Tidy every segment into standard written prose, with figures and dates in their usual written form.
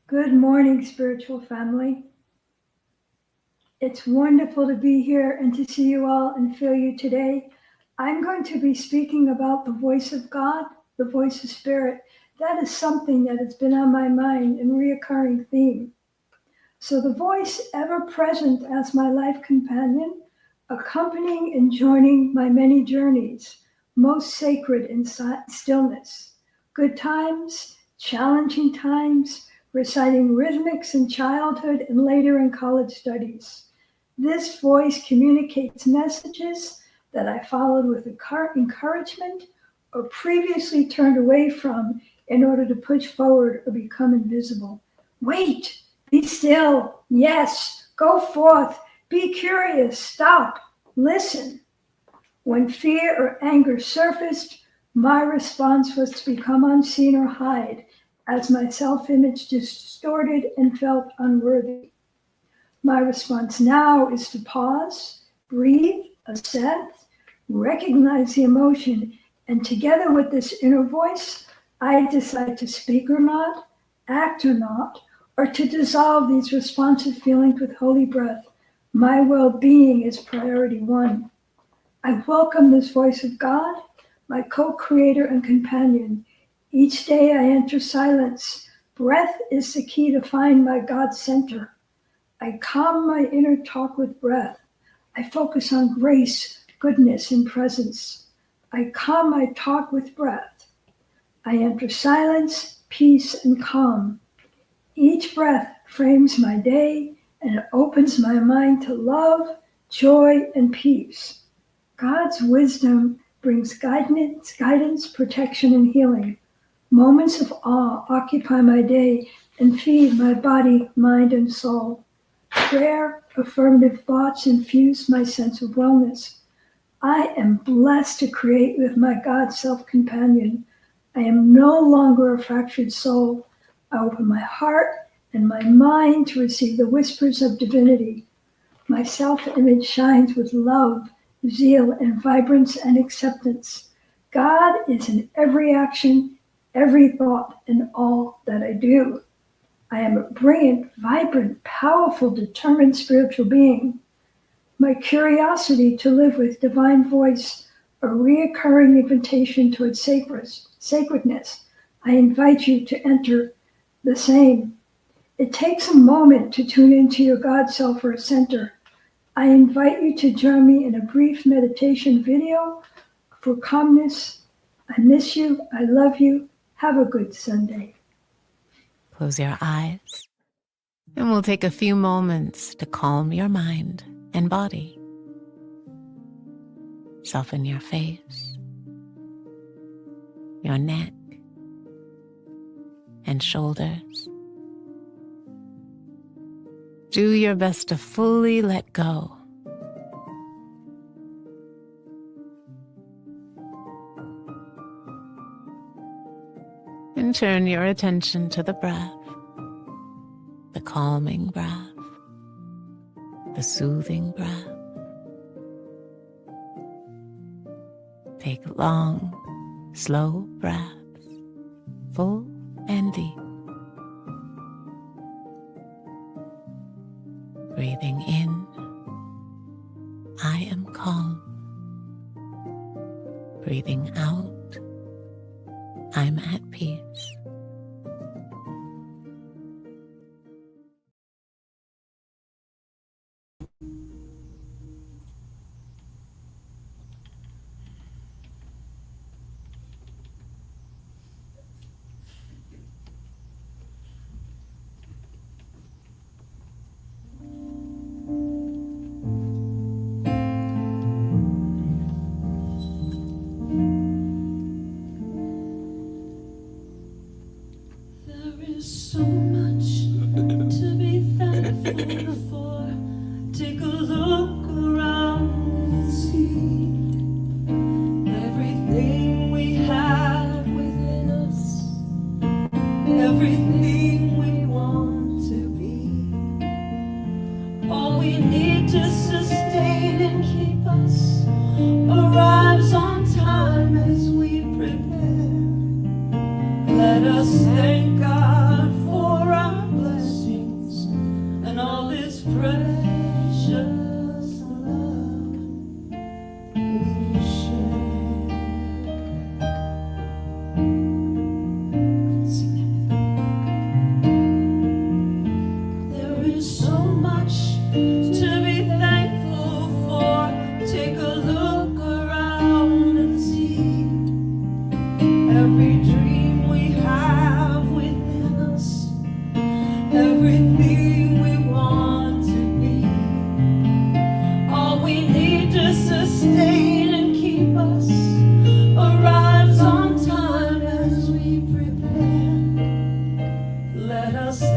Good morning, spiritual family. It's wonderful to be here and to see you all and feel you today. I'm going to be speaking about the voice of God, the voice of Spirit. That is something that has been on my mind and reoccurring theme. So the voice ever present as my life companion, accompanying and joining my many journeys, most sacred in stillness. Good times, challenging times, reciting rhythmics in childhood and later in college studies. This voice communicates messages that I followed with encouragement or previously turned away from in order to push forward or become invisible. Wait, be still. Yes, go forth. Be curious. Stop. Listen. When fear or anger surfaced, my response was to become unseen or hide as my self image distorted and felt unworthy. My response now is to pause, breathe, assess, recognize the emotion, and together with this inner voice, I decide to speak or not, act or not, or to dissolve these responsive feelings with holy breath. My well-being is priority one. I welcome this voice of God, my co-creator and companion. Each day I enter silence. Breath is the key to find my God center. I calm my inner talk with breath. I focus on grace, goodness, and presence. I calm my talk with breath. I enter silence, peace, and calm. Each breath frames my day and opens my mind to love, joy, and peace. God's wisdom brings guidance, protection, and healing. Moments of awe occupy my day and feed my body, mind, and soul. Prayer, affirmative thoughts infuse my sense of wellness. I am blessed to create with my God self-companion. I am no longer a fractured soul. I open my heart and my mind to receive the whispers of divinity. My self-image shines with love, zeal, and vibrance and acceptance. God is in every action, every thought, and all that I do. I am a brilliant, vibrant, powerful, determined spiritual being. My curiosity to live with divine voice, a reoccurring invitation towards sacredness. I invite you to enter the same. It takes a moment to tune into your God self or center. I invite you to join me in a brief meditation video for calmness. I miss you. I love you. Have a good Sunday. Close your eyes, and we'll take a few moments to calm your mind and body. Soften your face, your neck, and shoulders. Do your best to fully let go. And turn your attention to the breath, the calming breath, the soothing breath. Take long, slow breaths, full and deep. Breathing in, I am calm. Breathing out, I'm at peace. So much to be thankful for. Take a look around and see everything we have within us, everything we want to be. All we need to sustain and keep us arrives on time as we prepare. Let us thank God for our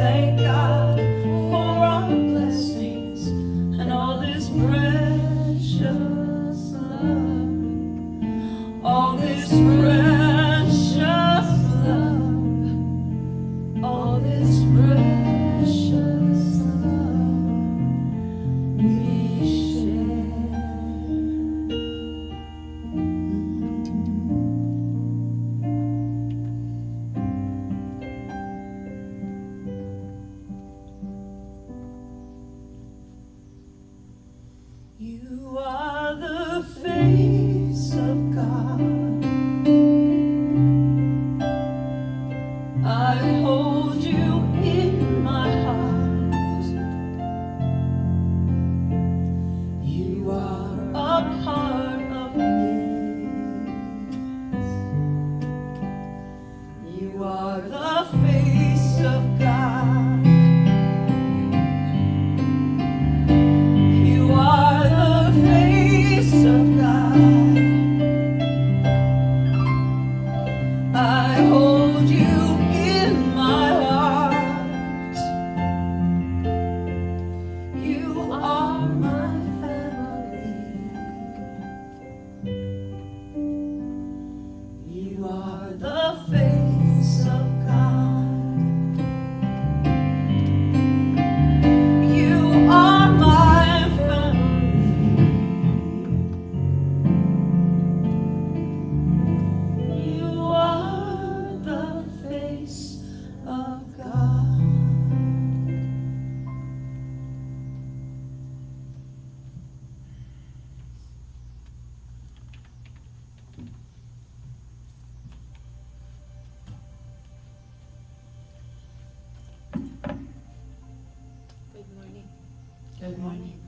thank God for our blessings and all this precious love. All this precious love. All this precious love we share. You are the face of God. I hold you in my heart. You are a part of me. You are the face of God. You are the face of God. I hold you in my heart. You are my family. You are the face of God. You are my family. You are the face of God. Good morning. Good morning.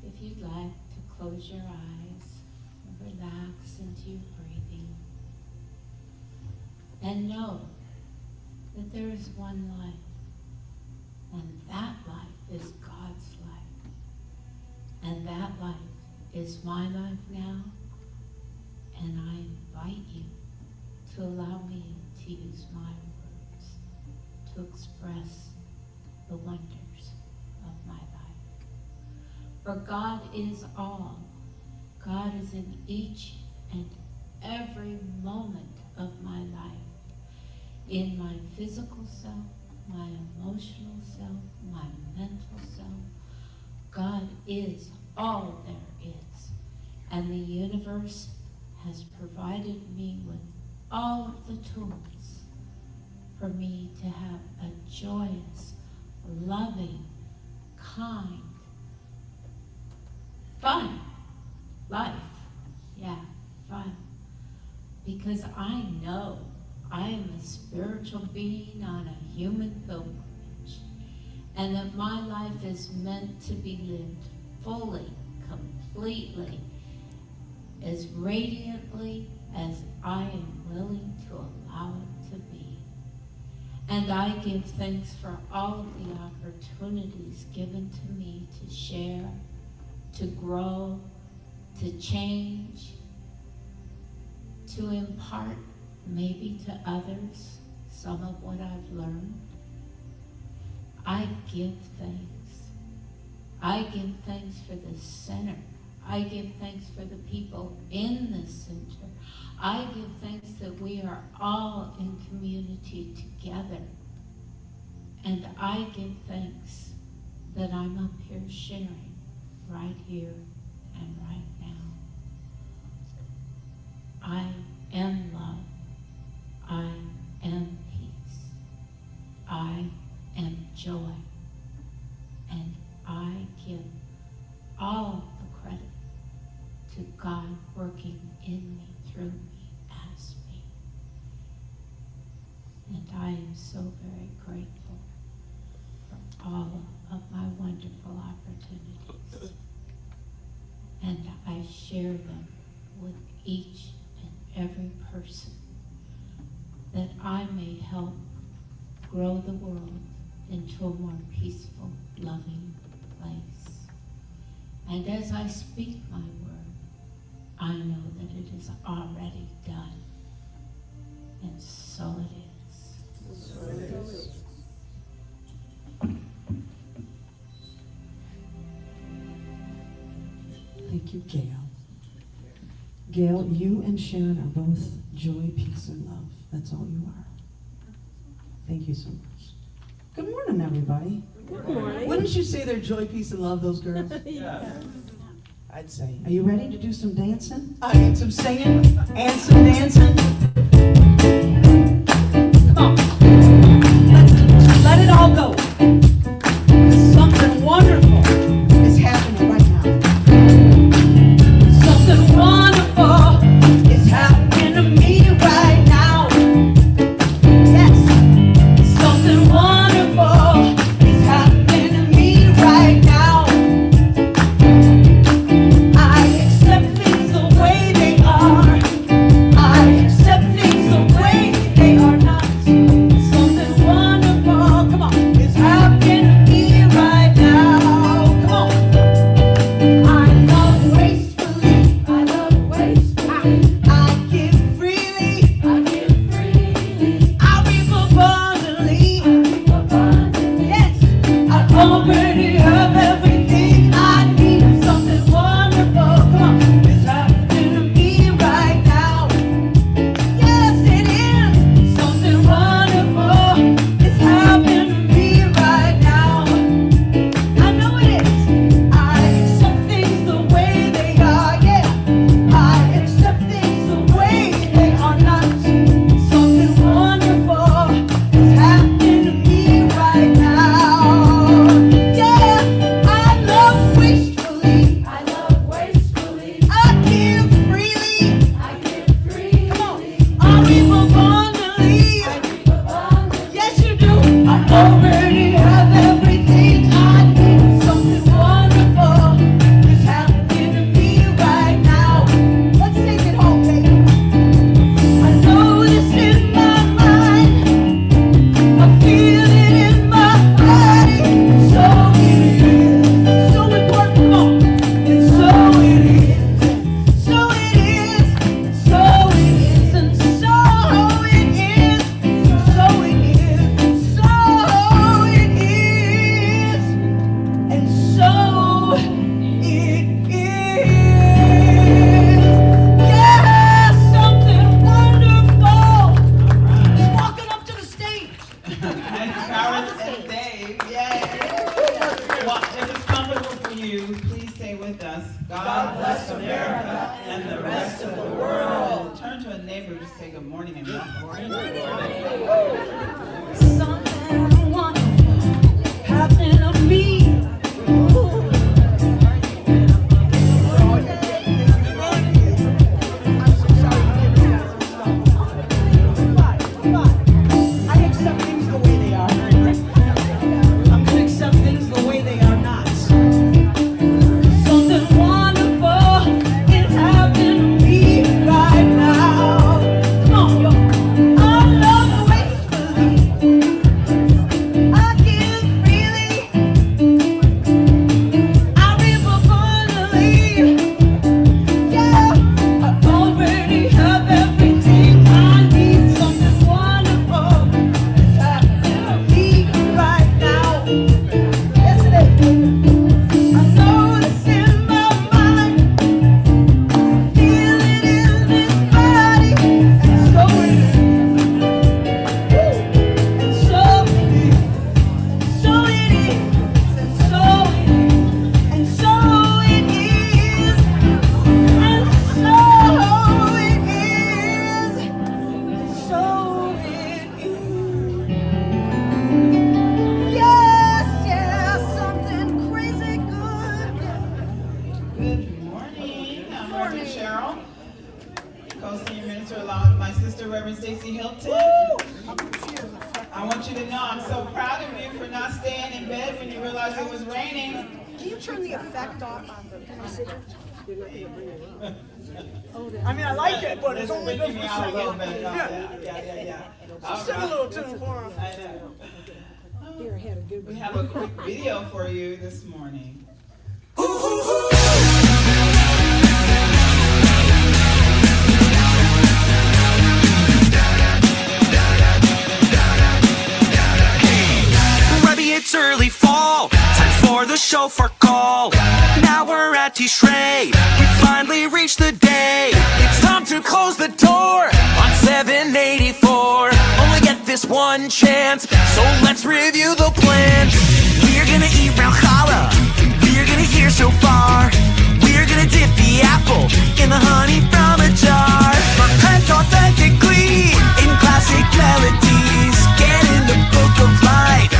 If you'd like to close your eyes and relax into your breathing, and know that there is one life, and that life is God's life, and that life is my life now, and I invite you to allow me to use my words to express the wonders of my life. For God is all. God is in each and every moment of my life. In my physical self, my emotional self, my mental self. God is all there is. And the universe has provided me with all of the tools for me to have a joyous, loving, kind, fun life. Yeah, fun. Because I know I am a spiritual being on a human pilgrimage, and that my life is meant to be lived fully, completely, as radiantly as I am willing to allow it to be. And I give thanks for all of the opportunities given to me to share, to grow, to change, to impart maybe to others some of what I've learned. I give thanks. I give thanks for the center. I give thanks for the people in the center. I give thanks that we are all in community together. And I give thanks that I'm up here sharing right here and right now. I am love. I am peace. I am joy. And I give all the credit to God working in me, through me, as me. And I am so very grateful for all of my wonderful opportunities. And I share them with each and every person, that I may help grow the world into a more peaceful, loving place. And as I speak my word, I know that it is already done. Gail. Gail, you and Sharon are both joy, peace, and love. That's all you are. Thank you so much. Good morning, everybody. Good morning. Wouldn't you say they're joy, peace, and love, those girls? Yeah. I'd say. Are you ready to do some dancing? I mean, some singing and some dancing? Come on. Let it all go. 'Cause something wonderful is happening right now. Something wonderful is happening to me right now. Yes. Something wonderful is happening to me right now. I accept things the way they are. I accept things the way they are not. Something wonderful, come on, is happening to me right now. Come on. I love wastefully. I love wastefully. I give freely. I give freely. I reap abundantly. I reap abundantly. Yes, I already have everything I need. Something wonderful, come on, is happening to me right now. Yes, it is. Something wonderful is happening to me right now. I know it is. I accept things the way they are, yeah. I accept things the way they are not. Something wonderful is happening to me right now. Yeah, I love wastefully. I love wastefully. I give freely. I give freely. Come on. I reap abundantly. I reap abundantly. Yes, you do. I already have everything I need. Something wonderful is happening to me right now. Let's take it home, baby. I know this in my mind. I feel it in my body. So it is. So important. Come on. And so it is. So it is. So it is. And so it is. So it is. So it is. And so it is. Yeah, something wonderful is walking up to the stage. Carol and Dave, yay! Well, if it's comfortable for you, please stay with us. God bless America and the rest of the world. Turn to a neighbor to say good morning and welcome. Something wonderful happened to me. I accept things the way they are. I'm gonna accept things the way they are not. Something wonderful is happening to me right now. Come on, yo. I love wastefully. I give freely. I reap abundantly. Yeah, I already have everything I need. Something wonderful is happening to me right now. Yes, it is. I know this in my mind. Feel it in this body. And so it is. And so it is. So it is. And so it is. And so it is. And so it is. And so it is. Yes, yeah, something crazy good. Good morning. I'm Reverend Cheryl, co-senior minister along with my sister, Reverend Stacy Hilton. I want you to know I'm so proud of you for not staying in bed when you realized it was raining. Can you turn the effect off on the computer? I mean, I like it, but it's It's only good freaking for me a out a second. little bit. Yeah. All So sing a right. little tune for him. I know. Here, I had a good We one. have a quick video for you this morning. Maybe it's early fall, time for the chauffeur call. Now we're at Tishrei. finally reached the day. It's time to close the door on 784. Only get this one chance, so let's review the plan. We're gonna eat round challah. We're gonna hear so far. We're gonna dip the apple in the honey from a jar. And authentically in classic melodies. Get in the book of life.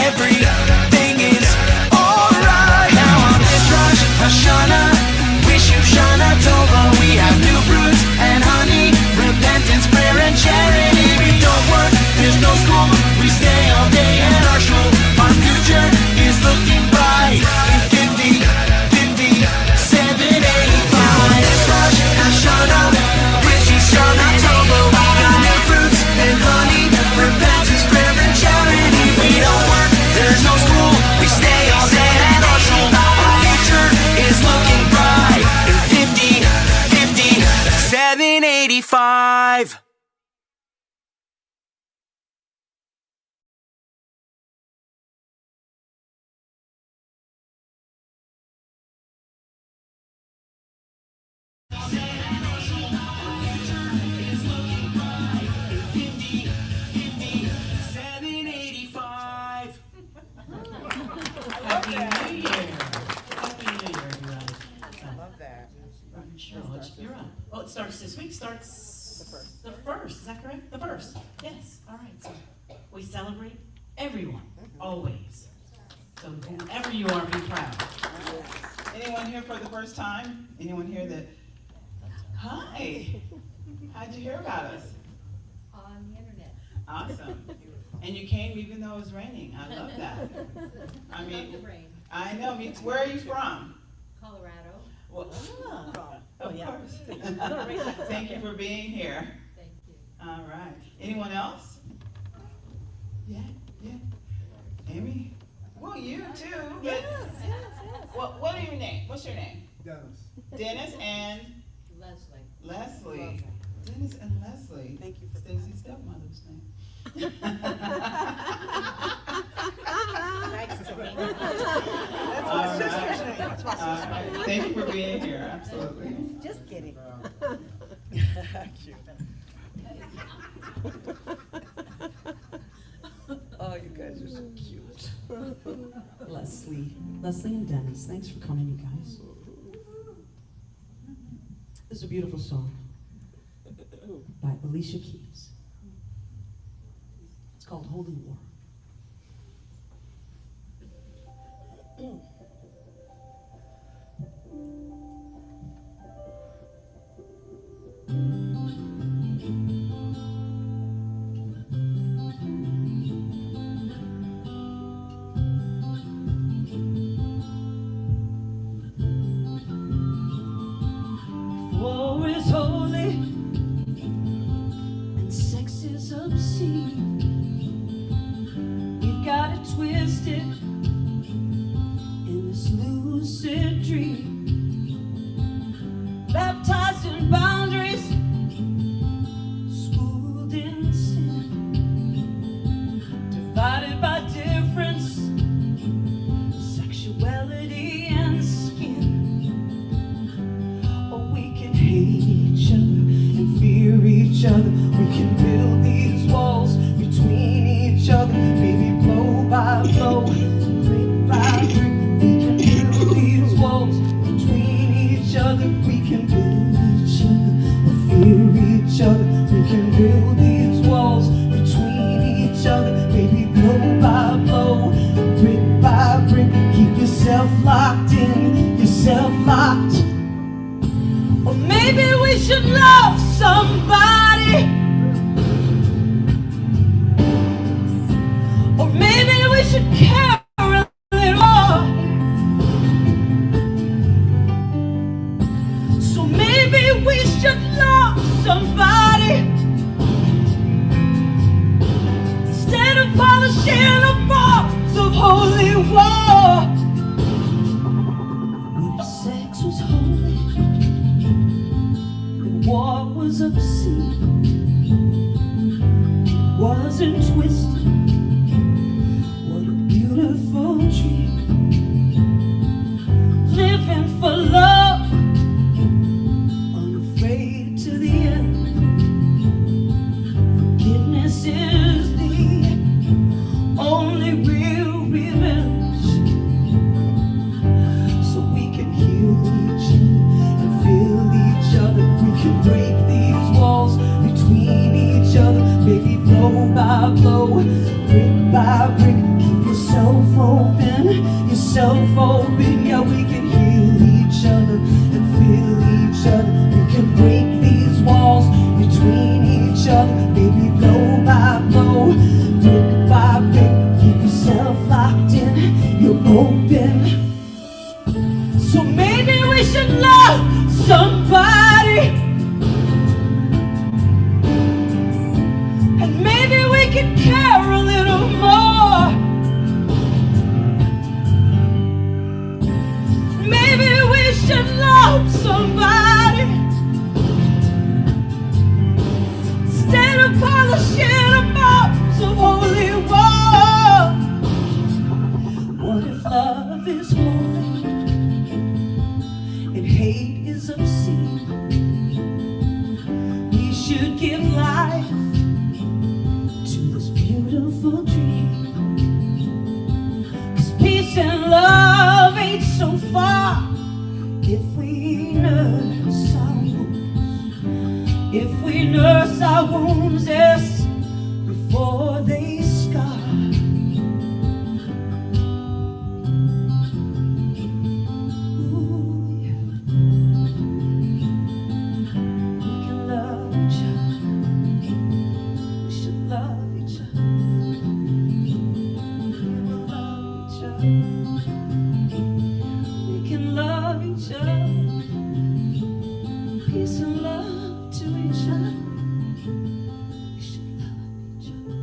Everything is alright. Now on this Rosh Hashanah, wish you Shana Tova. We have new fruits and honey, repentance, prayer and charity. We don't work, there's no school. We stay all day at our shul. Our future is looking bright. In 50, 50, 7, 8, 5. It's Rosh Hashanah, wish you Shana Tova. We got new fruits and honey, repentance, prayer and charity. We don't work, there's no school. We stay all day at our shul. Our future is looking bright. In 50, 50, 785. Happy New Year. Happy New Year, everybody. Love that. Cheryl, you're up. Oh, it starts this week. Starts the first. Is that correct? The first. Yes. All right. So we celebrate everyone, always. So whoever you are, be proud. Anyone here for the first time? Anyone here that? Hi. How'd you hear about us? On the internet. Awesome. And you came even though it was raining. I love that. I mean, I know. Me too. Where are you from? Colorado. Well, of course. Thank you for being here. Thank you. All right. Anyone else? Yeah, yeah. Amy? Well, you too. But, what are your name? What's your name? Dennis. Dennis and Leslie. Leslie. Dennis and Leslie. Thank you for Stacy's stepmother's name. Nice to meet you. That's All my sister's right. name. That's my All sister's right. name. Thank you for being here. Absolutely. Just kidding. Cute. Oh, you guys are so cute. Leslie and Dennis, thanks for coming, you guys. This is a beautiful song by Alicia Keys. It's called Holy War. War is holy and sex is obscene. We've got it twisted in this lucid dream. Baptized in boundaries, schooled in sin, divided by difference, sexuality and skin. We can hate each other and fear each other. We can build these walls between each other. Maybe blow by blow, brick by brick. We can build these walls between each other. We can build each other or fear each other. We can build these walls between each other. Maybe blow by blow, brick by brick. Keep yourself locked in, yourself locked. Or maybe we should love somebody. Or maybe we should care a little more. So maybe we should love somebody instead of polishing the balls of holy war. If sex was holy, war was obscene, it wasn't twisted. What a beautiful dream. Living for love by blow, brick by brick. Keep yourself open, yeah, we can heal each other and feel each other. We can break these walls between each other, baby, blow by blow, brick by brick. Keep yourself locked in, you're open. So maybe we should love somebody, and maybe we can care a little more. Maybe we should love somebody instead of polishing a box of holy war. What if love is holy and hate is obscene? We should give life to this beautiful dream. 'Cause peace and love ain't so far if we nurse our wounds. If we nurse our wounds, yes, before they scar. Ooh, yeah. We can love each other. We should love each other. We will love each other. We can love each other. Peace and love to each other. We should love each other.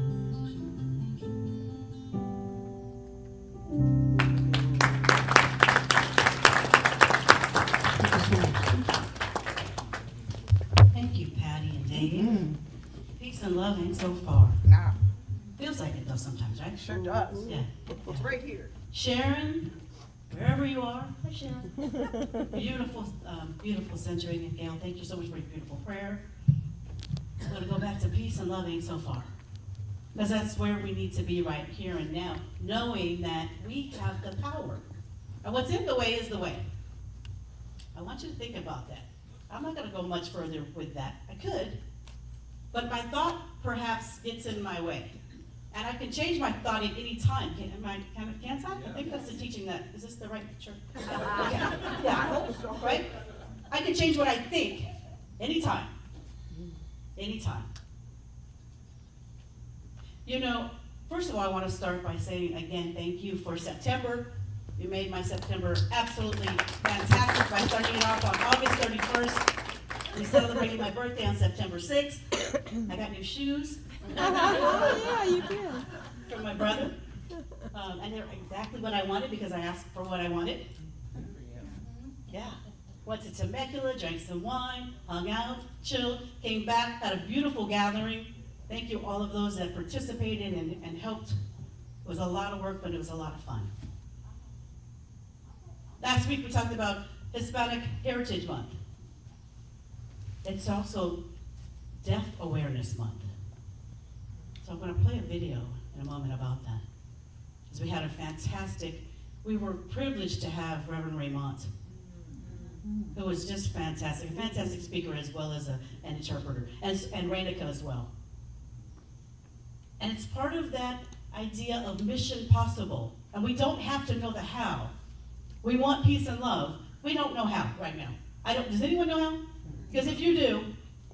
Thank you, Patty and Dave. Peace and love ain't so far. Nah, Feels like it though sometimes, right? sure does. Yeah. It's right here. Sharon, wherever you are, hi Sharon. Beautiful centering, and Gail, thank you so much for your beautiful prayer. I'm gonna go back to peace and love ain't so far. Because that's where we need to be right here and now, knowing that we have the power. And what's in the way is the way. I want you to think about that. I'm not gonna go much further with that. I could, but my thought perhaps gets in my way. And I can change my thought at any time. Can't I? I think that's the teaching that, is this the right picture? Yeah, right? I can change what I think anytime. Anytime. You know, first of all, I want to start by saying again, thank you for September. You made my September absolutely fantastic by starting it off on August 31st. We celebrated my birthday on September 6th. I got new shoes. Yeah, you did. From my brother. And they're exactly what I wanted because I asked for what I wanted. Yeah. Went to Temecula, drank some wine, hung out, chilled, came back, had a beautiful gathering. Thank you all of those that participated and helped. It was a lot of work, but it was a lot of fun. Last week we talked about Hispanic Heritage Month. It's also Deaf Awareness Month. So I'm going to play a video in a moment about that. Because we had we were privileged to have Reverend Raymond, who was just fantastic, a fantastic speaker as well as an interpreter, and Rainica as well. And it's part of that idea of mission possible. And we don't have to know the how. We want peace and love. We don't know how right now. Does anyone know how? Because if you do,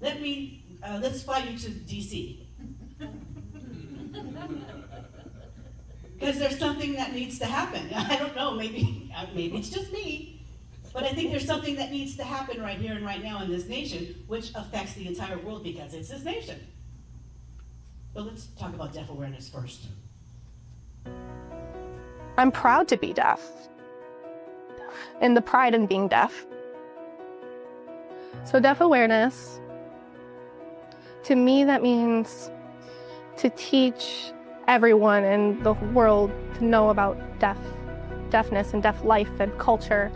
let's fly you to DC. Because there's something that needs to happen. I don't know, maybe it's just me, but I think there's something that needs to happen right here and right now in this nation, which affects the entire world because it's this nation. But let's talk about deaf awareness first. I'm proud to be deaf, and the pride in being deaf. So deaf awareness, to me, that means to teach everyone in the world to know about deafness and deaf life and culture.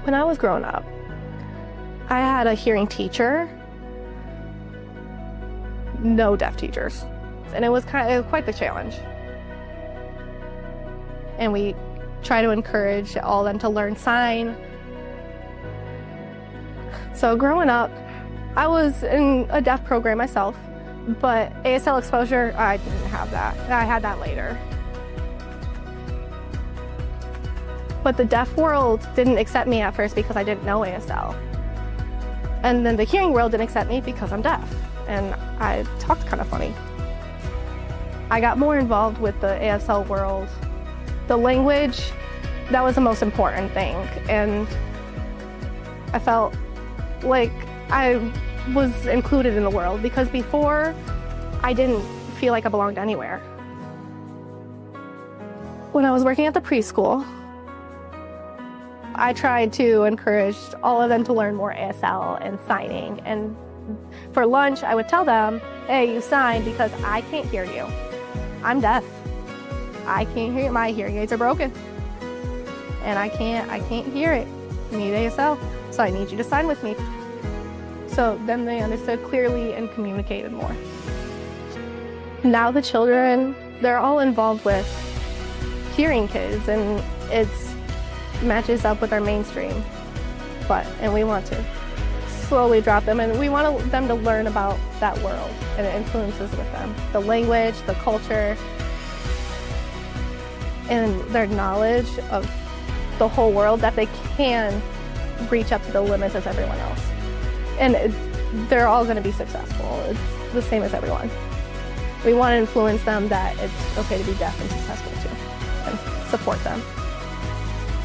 When I was growing up, I had a hearing teacher, no deaf teachers, and it was quite the challenge. And we try to encourage all them to learn sign. So growing up, I was in a deaf program myself, But ASL exposure, I didn't have that. I had that later. But the deaf world didn't accept me at first because I didn't know ASL. And then the hearing world didn't accept me because I'm deaf. And I talked kind of funny. I got more involved with the ASL world. The language, that was the most important thing. And I felt like I was included in the world, because before I didn't feel like I belonged anywhere. When I was working at the preschool, I tried to encourage all of them to learn more ASL and signing. And for lunch, I would tell them, hey, you sign because I can't hear you. I'm deaf. I can't hear you. My hearing aids are broken. And I can't hear it. I need ASL, so I need you to sign with me. So then they understood clearly and communicated more. Now the children, they're all involved with hearing kids, and it matches up with our mainstream. And we want to slowly drop them, and we want them to learn about that world and it influences with them. The language, the culture, and their knowledge of the whole world, that they can reach up to the limits as everyone else. And they're all going to be successful. It's the same as everyone. We want to influence them that it's okay to be deaf and successful too, and support them.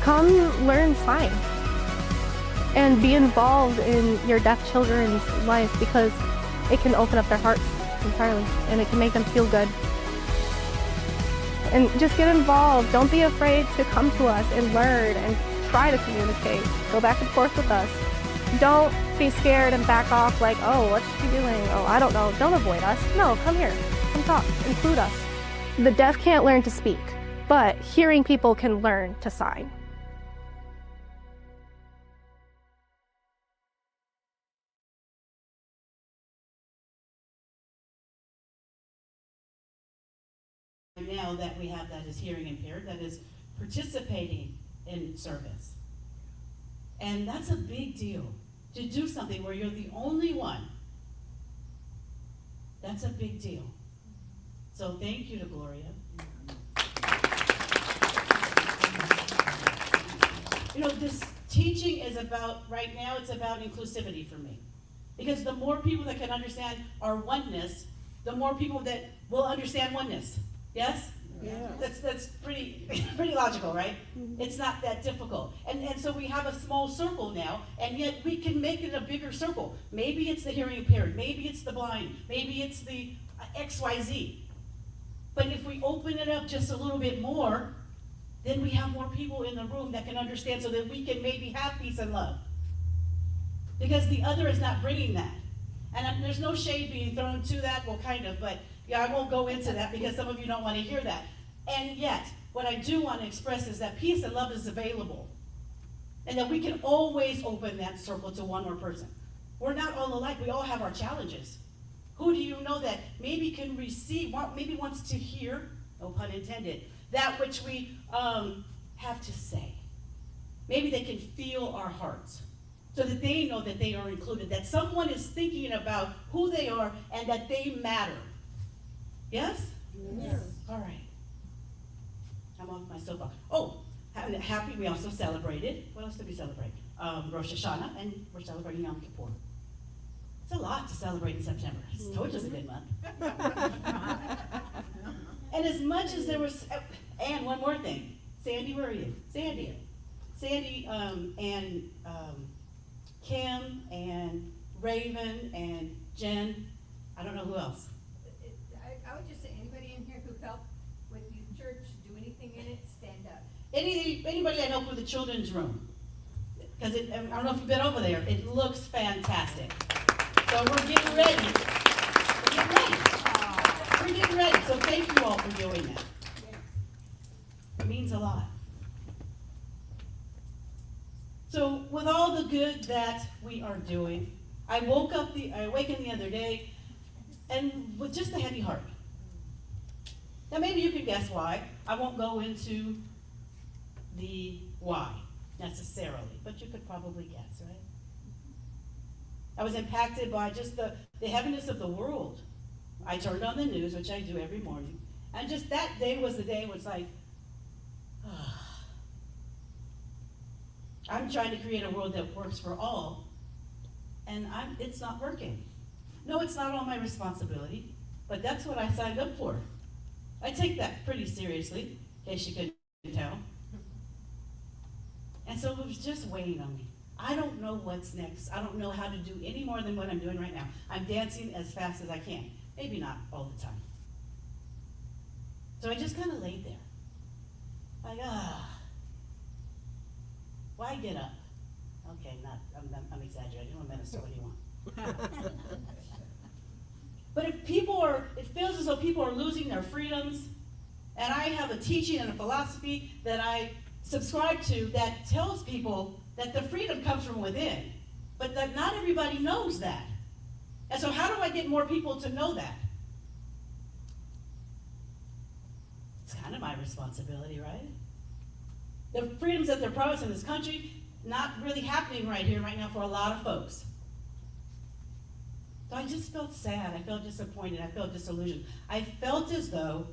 Come learn sign and be involved in your deaf children's life, because it can open up their hearts entirely and it can make them feel good. And just get involved. Don't be afraid to come to us and learn and try to communicate. Go back and forth with us. Don't be scared and back off like, oh, what's she doing? Oh, I don't know. Don't avoid us. No, come here. Come talk. Include us. The deaf can't learn to speak, but hearing people can learn to sign. Now that we have that is hearing impaired, that is participating in service. And that's a big deal. To do something where you're the only one, that's a big deal. So thank you to Gloria. You know, this teaching is about, right now, it's about inclusivity for me. Because the more people that can understand our oneness, the more people that will understand oneness. Yes? Yeah. That's pretty logical, right? Mm-hmm. It's not that difficult. And so we have a small circle now, and yet we can make it a bigger circle. Maybe it's the hearing impaired, maybe it's the blind, maybe it's the XYZ. But if we open it up just a little bit more, then we have more people in the room that can understand, so that we can maybe have peace and love. Because the other is not bringing that. And there's no shade being thrown to that, well, kind of, but yeah, I won't go into that because some of you don't want to hear that. And yet, what I do want to express is that peace and love is available. And that we can always open that circle to one more person. We're not all alike. We all have our challenges. Who do you know that maybe can receive, maybe wants to hear, no pun intended, that which we have to say? Maybe they can feel our hearts, so that they know that they are included, that someone is thinking about who they are and that they matter. Yes? Yes. All right. I'm off my soapbox. Oh, happy, we also celebrated. What else did we celebrate? Rosh Hashanah, and we're celebrating Yom Kippur. It's a lot to celebrate in September. I told you it's a good month. And as much as there was, and one more thing. Sandy, where are you? Sandy, and Kim, and Raven, and Jen. I don't know who else. I would just say anybody in here who helped with youth church, do anything in it, stand up. Anybody that helped with the children's room. Because I don't know if you've been over there, it looks fantastic. So we're getting ready. We're getting ready. So thank you all for doing that. It means a lot. So with all the good that we are doing, I awakened the other day, and with just a heavy heart. Now maybe you can guess why. I won't go into the why necessarily, but you could probably guess, right? I was impacted by just the heaviness of the world. I turned on the news, which I do every morning, and just that day was the day was like, I'm trying to create a world that works for all, and it's not working. No, it's not all my responsibility, but that's what I signed up for. I take that pretty seriously, in case you couldn't tell. And so it was just weighing on me. I don't know what's next. I don't know how to do any more than what I'm doing right now. I'm dancing as fast as I can. Maybe not all the time. So I just kind of laid there. Like, why get up? Okay, I'm exaggerating. I'm a minister, what do you want? But if it feels as though people are losing their freedoms, and I have a teaching and a philosophy that I subscribe to that tells people that the freedom comes from within, but that not everybody knows that. And so how do I get more people to know that? It's kind of my responsibility, right? The freedoms that they're promised in this country, not really happening right here, right now for a lot of folks. So I just felt sad, I felt disappointed, I felt disillusioned. I felt as though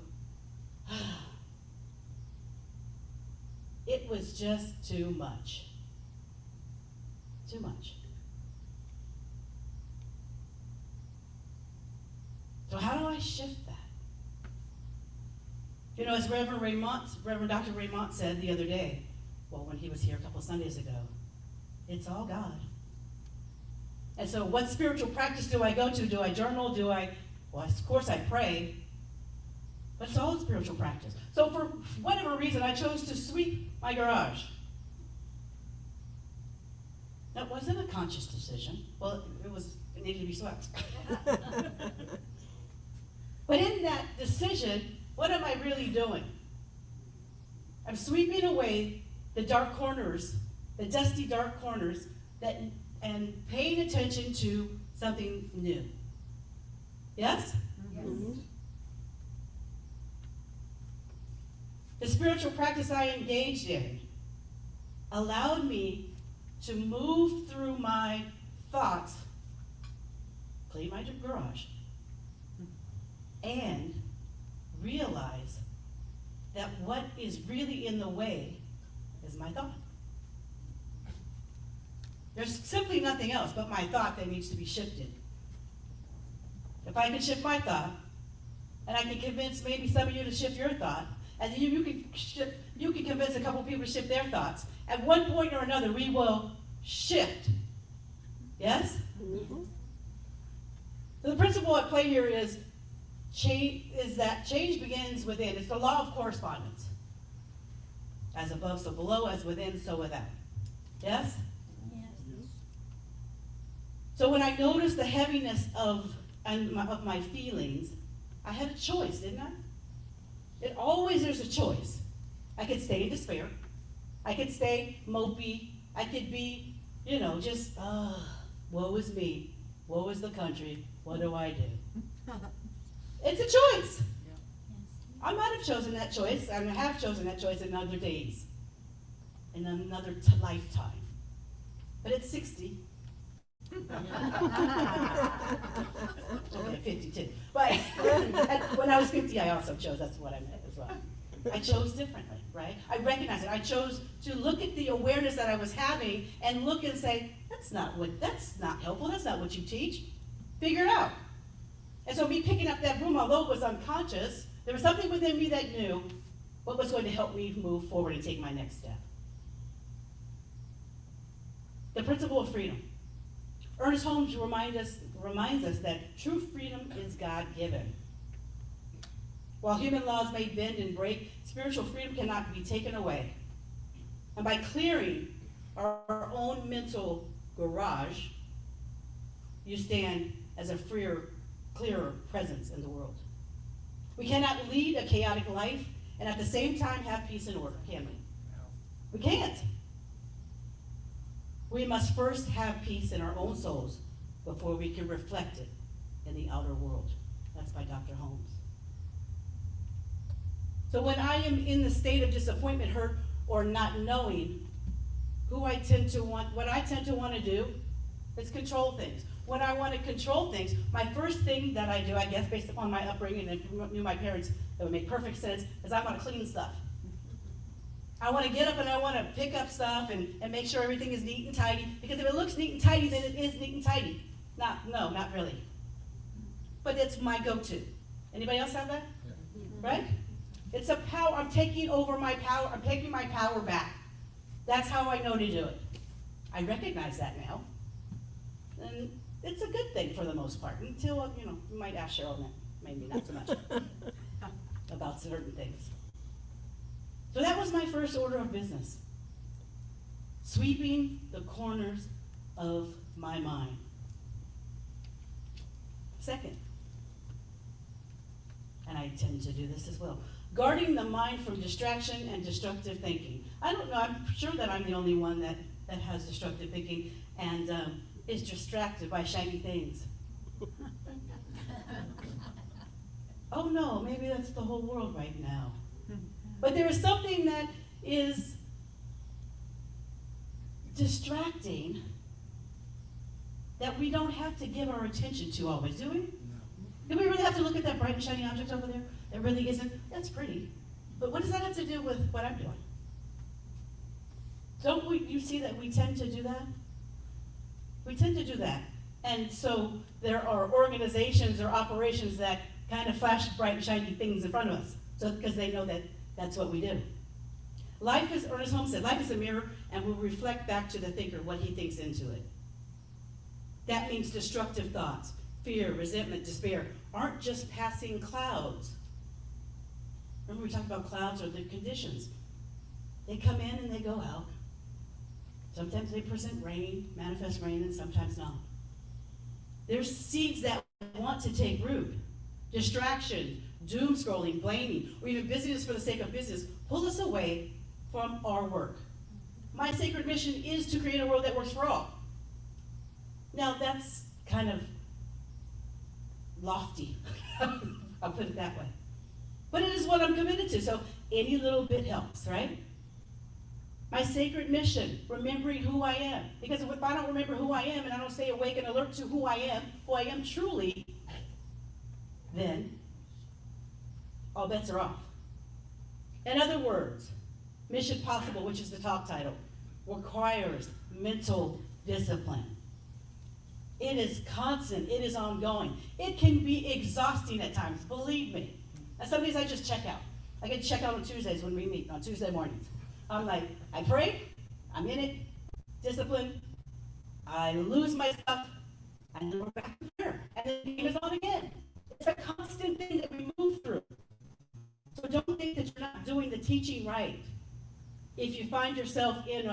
it was just too much. Too much. So how do I shift that? You know, as Reverend Dr. Raymond said the other day, well, when he was here a couple Sundays ago, it's all God. And so what spiritual practice do I go to? Do I journal? Well, of course I pray, but it's all spiritual practice. So for whatever reason, I chose to sweep my garage. That wasn't a conscious decision. Well, it needed to be swept. But in that decision, what am I really doing? I'm sweeping away the dark corners, the dusty dark corners, and paying attention to something new. Yes? Yes. The spiritual practice I engaged in allowed me to move through my thoughts, clean my garage, and realize that what is really in the way is my thought. There's simply nothing else but my thought that needs to be shifted. If I can shift my thought, and I can convince maybe some of you to shift your thought, and then you can convince a couple people to shift their thoughts. At one point or another, we will shift. Yes? Mm-hmm. So the principle at play here is that change begins within. It's the law of correspondence. As above, so below, as within, so without. Yes? Yes. So when I noticed the heaviness of my feelings, I had a choice, didn't I? There's a choice. I could stay in despair. I could stay mopey. I could be, just, woe is me. Woe is the country. What do I do? It's a choice. I might have chosen that choice, and I have chosen that choice in other days, in another lifetime. But at 60, okay, 52. But when I was 50, I also chose. That's what I meant as well. I chose differently, right? I recognized it. I chose to look at the awareness that I was having and look and say, that's not helpful. That's not what you teach. Figure it out. And so me picking up that broom, although it was unconscious, there was something within me that knew what was going to help me move forward and take my next step. The principle of freedom. Ernest Holmes reminds us that true freedom is God-given. While human laws may bend and break, spiritual freedom cannot be taken away. And by clearing our own mental garage, you stand as a clearer presence in the world. We cannot lead a chaotic life and at the same time have peace and order, can we? We can't. We must first have peace in our own souls before we can reflect it in the outer world. That's by Dr. Holmes. So when I am in the state of disappointment, hurt, or not knowing what I tend to want to do is control things. when I want to control things, my first thing that I do, I guess based upon my upbringing, and if you knew my parents, it would make perfect sense, is I want to clean stuff. I want to get up and I want to pick up stuff and make sure everything is neat and tidy, because if it looks neat and tidy, then it is neat and tidy. No, not really. But it's my go-to. Anybody else have that? Right? It's a power. I'm taking over my power. I'm taking my power back. That's how I know to do it. I recognize that now. And it's a good thing for the most part, until, you might ask Cheryl, maybe not so much, about certain things. So that was my first order of business. Sweeping the corners of my mind. Second, and I tend to do this as well, guarding the mind from distraction and destructive thinking. I don't know, I'm sure that I'm the only one that has destructive thinking and is distracted by shiny things. Oh no, maybe that's the whole world right now. But there is something that is distracting that we don't have to give our attention to always, do we? Do we really have to look at that bright and shiny object over there? It really isn't. That's pretty. But what does that have to do with what I'm doing? Don't you see that we tend to do that? We tend to do that. And so there are organizations or operations that kind of flash bright and shiny things in front of us, so because they know that that's what we do. Life is, Ernest Holmes said, life is a mirror and will reflect back to the thinker what he thinks into it. That means destructive thoughts, fear, resentment, despair aren't just passing clouds. Remember we talked about clouds are the conditions. They come in and they go out. Sometimes they present rain, manifest rain, and sometimes not. There's seeds that want to take root. Distraction, doom scrolling, blaming, or even busyness for the sake of business pull us away from our work. My sacred mission is to create a world that works for all. Now that's kind of lofty. I'll put it that way. But it is what I'm committed to, so any little bit helps, right? My sacred mission, remembering who I am. Because if I don't remember who I am and I don't stay awake and alert to who I am truly, then all bets are off. In other words, Mission Possible, which is the talk title, requires mental discipline. It is constant, it is ongoing. It can be exhausting at times, believe me. And some days I just check out. I get to check out on Tuesdays when we meet, on Tuesday mornings. I'm like, I pray, I'm in it, discipline, I lose my stuff, and then we're back to prayer. And then the game is on again. It's a constant thing that we move through. So don't think that you're not doing the teaching right. If you find yourself in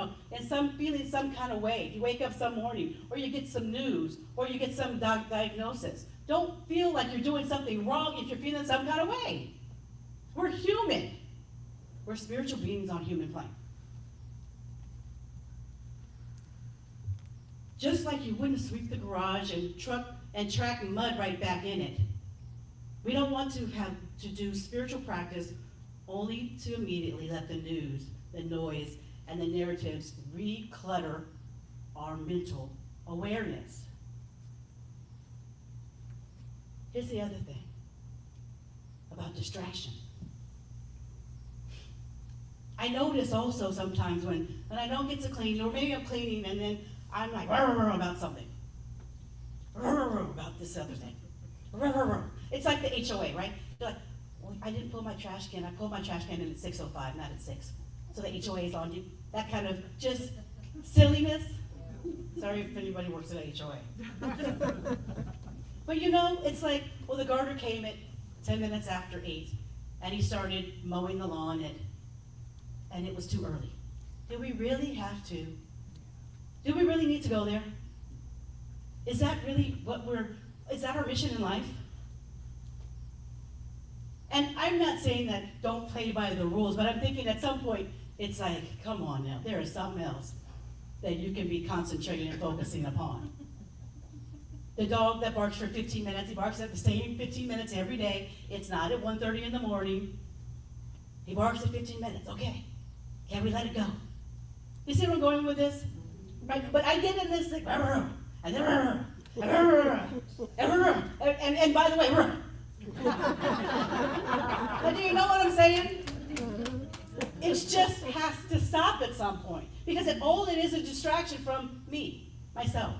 feeling some kind of way, you wake up some morning, or you get some news, or you get some diagnosis. Don't feel like you're doing something wrong if you're feeling some kind of way. We're human. We're spiritual beings on human plane. Just like you wouldn't sweep the garage and track mud right back in it. We don't want to have to do spiritual practice only to immediately let the news, the noise, and the narratives reclutter our mental awareness. Here's the other thing about distraction. I notice also sometimes when I don't get to clean, or maybe I'm cleaning and then I'm like, about something. About this other thing. It's like the HOA, right? You're like, well, I didn't pull my trash can. I pulled my trash can in at 6:05, not at 6. So the HOA is on you. That kind of just silliness. Sorry if anybody works at a HOA. But it's like, well, the gardener came at 10 minutes after 8, and he started mowing the lawn and it was too early. Do we really have to? Do we really need to go there? Is that really is that our mission in life? And I'm not saying that don't play by the rules, but I'm thinking at some point, it's like, come on now, there is something else that you can be concentrating and focusing upon. The dog that barks for 15 minutes, he barks at the same 15 minutes every day. It's not at 1:30 in the morning. He barks at 15 minutes, okay. Can we let it go? You see where I'm going with this? Right? But I get in this thing, and then, And by the way, but do you know what I'm saying? It just has to stop at some point, because all it is a distraction from me, myself.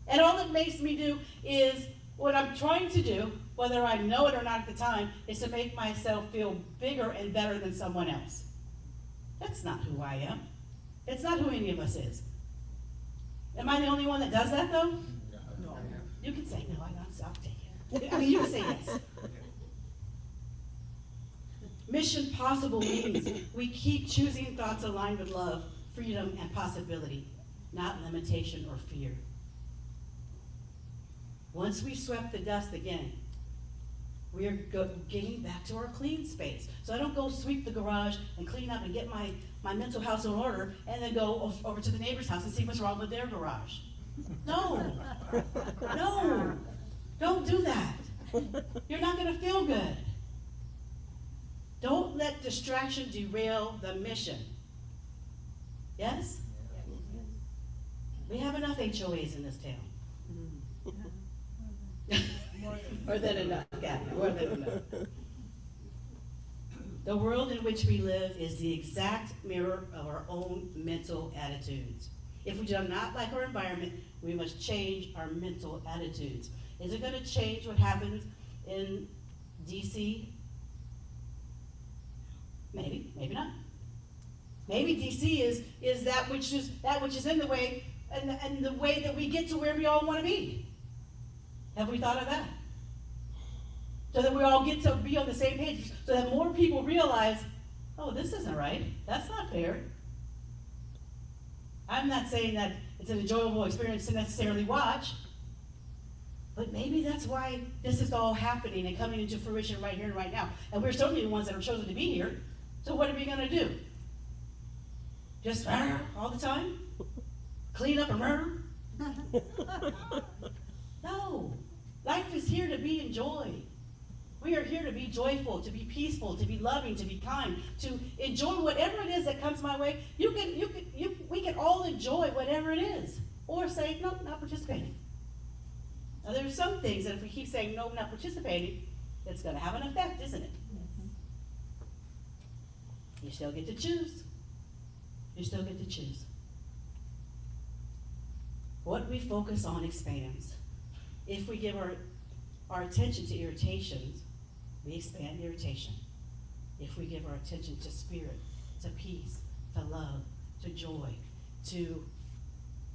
And all it makes me do is, what I'm trying to do, whether I know it or not at the time, is to make myself feel bigger and better than someone else. That's not who I am. It's not who any of us is. Am I the only one that does that, though? No. You can say no, I'll take it. I mean, you can say yes. Mission possible means we keep choosing thoughts aligned with love, freedom, and possibility, not limitation or fear. Once we've swept the dust again, we are getting back to our clean space. So I don't go sweep the garage and clean up and get my mental house in order and then go over to the neighbor's house and see what's wrong with their garage. No, no, don't do that. You're not gonna feel good. Don't let distraction derail the mission. Yes? We have enough HOAs in this town. More than enough, Gabby, more than enough. The world in which we live is the exact mirror of our own mental attitudes. If we do not like our environment, we must change our mental attitudes. Is it going to change what happens in DC? Maybe, maybe not. Maybe DC is that which is in the way, and the way that we get to where we all want to be. Have we thought of that? So that we all get to be on the same page, so that more people realize, oh, this isn't right. That's not fair. I'm not saying that it's an enjoyable experience to necessarily watch, but maybe that's why this is all happening and coming into fruition right here and right now. And we're certainly the ones that are chosen to be here. So what are we going to do? Just all the time? Clean up and murder? No. Life is here to be enjoyed. We are here to be joyful, to be peaceful, to be loving, to be kind, to enjoy whatever it is that comes my way. We can all enjoy whatever it is. Or say, no, not participating. Now there's some things that if we keep saying, no, not participating, it's going to have an effect, isn't it? You still get to choose. You still get to choose. What we focus on expands. If we give our attention to irritations, we expand irritation. If we give our attention to spirit, to peace, to love, to joy, to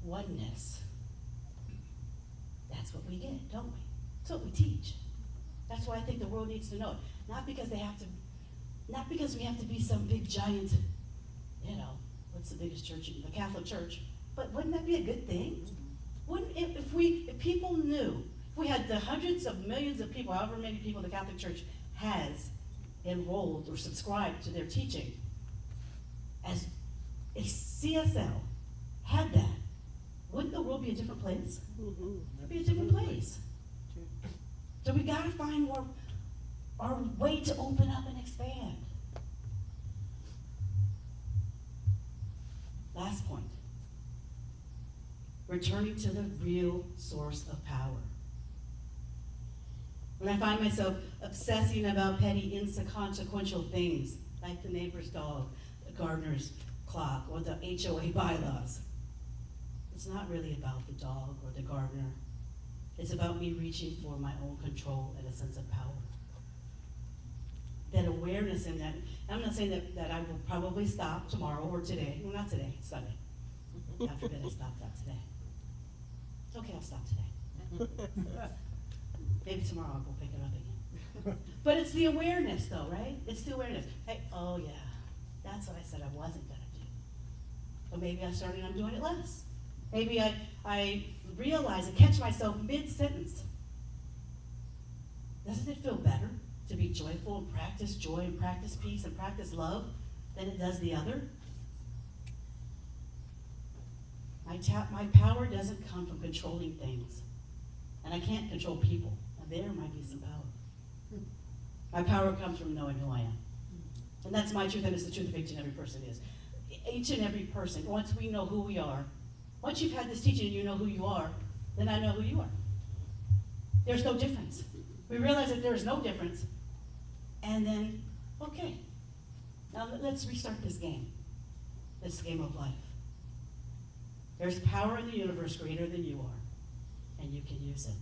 oneness, that's what we get, don't we? That's what we teach. That's why I think the world needs to know it. Not because we have to be some big giant, what's the biggest church? The Catholic Church. But wouldn't that be a good thing? Wouldn't if people knew, if we had the hundreds of millions of people, however many people the Catholic Church has enrolled or subscribed to their teaching, as if CSL had that, wouldn't the world be a different place? It'd be a different place. So we got to find our way to open up and expand. Last point. Returning to the real source of power. When I find myself obsessing about petty, inconsequential things, like the neighbor's dog, the gardener's clock, or the HOA bylaws, it's not really about the dog or the gardener. It's about me reaching for my own control and a sense of power. That awareness in that, I'm not saying that I will probably stop tomorrow or today. Well, not today, Sunday. After that, I stopped that today. Okay, I'll stop today. Maybe tomorrow I'll go pick it up again. But it's the awareness though, right? It's the awareness. Hey, oh yeah, that's what I said I wasn't gonna do. But maybe I'm doing it less. Maybe I realize and catch myself mid-sentence. Doesn't it feel better to be joyful and practice joy and practice peace and practice love than it does the other? My power doesn't come from controlling things. And I can't control people. And there might be some power. My power comes from knowing who I am. And that's my truth, and it's the truth of each and every person is. Each and every person, once we know who we are, once you've had this teaching and you know who you are, then I know who you are. There's no difference. We realize that there is no difference. And then, okay, now let's restart this game of life. There's power in the universe greater than you are, and you can use it.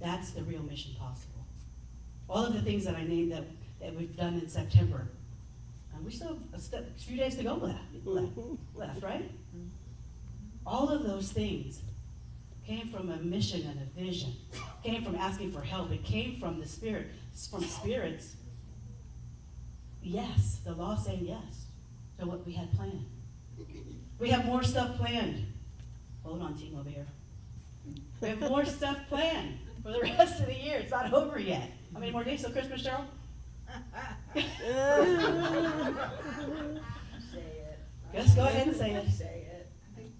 That's the real mission possible. All of the things that I named that we've done in September, and we still have a few days to go left, right? All of those things came from a mission and a vision, came from asking for help. It came from the Spirit, from spirits. Yes, the law saying yes to what we had planned. We have more stuff planned. Hold on, team over here. We have more stuff planned for the rest of the year. It's not over yet. How many more days till Christmas, Cheryl? Say it. Yes, go ahead and say it. Say it. I think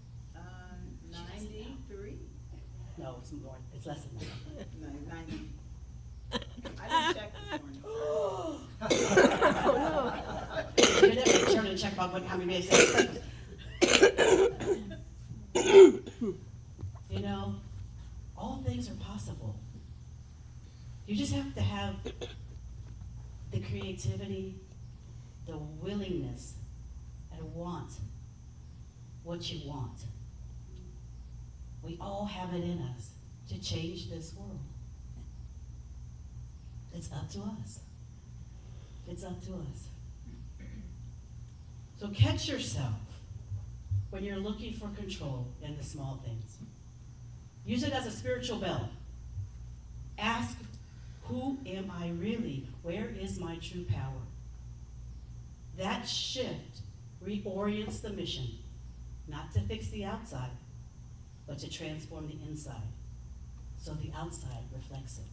93. No, it's more. It's less than that. No, 90. I didn't check this morning. You're never determined to check about how many days. You know, all things are possible. You just have to have the creativity, the willingness, and want what you want. We all have it in us to change this world. It's up to us. It's up to us. So catch yourself when you're looking for control in the small things. Use it as a spiritual bell. Ask, who am I really? Where is my true power? That shift reorients the mission, not to fix the outside, but to transform the inside, so the outside reflects it.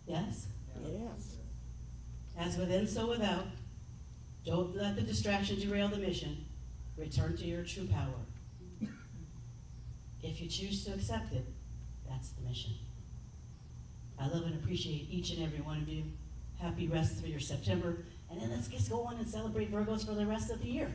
Yes? Yes. As within, so without. Don't let the distraction derail the mission. Return to your true power. If you choose to accept it, that's the mission. I love and appreciate each and every one of you. Happy rest for your September. And then let's just go on and celebrate Virgos for the rest of the year.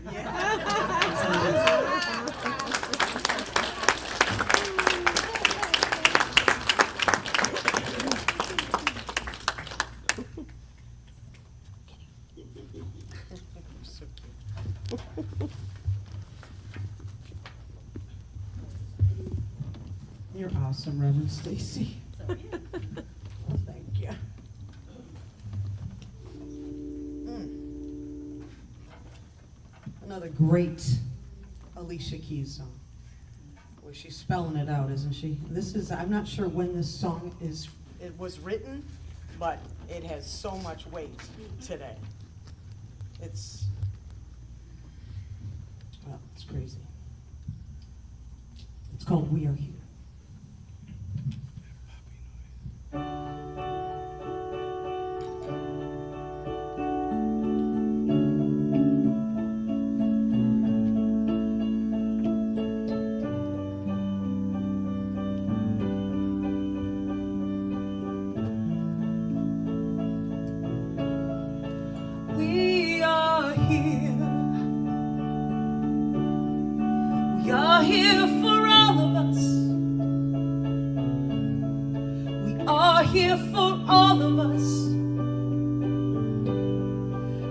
You're awesome, Reverend Stacy. Thank you. Another great Alicia Keys song. Boy, she's spelling it out, isn't she? This is, I'm not sure when this song is. It was written, but it has so much weight today. It's Well, it's crazy. It's called We Are Here. We are here. We are here for all of us. We are here for all of us.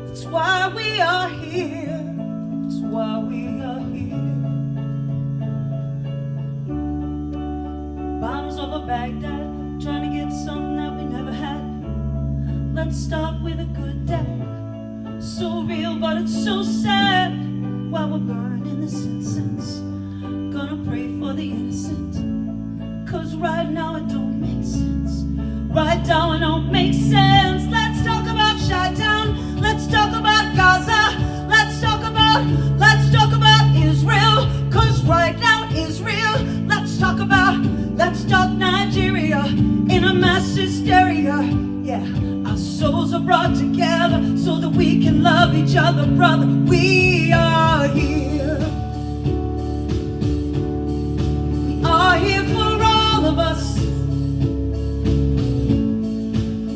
That's why we are here. That's why we are here. Bombs over Baghdad, trying to get something that we never had. Let's start with a good day. So real, but it's so sad. While we're burning this incense, gonna pray for the innocent. Cause right now it don't make sense. Right now it don't make sense. Let's talk about Chi-Town. Let's talk about Gaza. Let's talk about Israel. Cause right now Israel. Let's talk Nigeria in a mass hysteria. Yeah, our souls are brought together so that we can love each other, brother. We are here. We are here for all of us.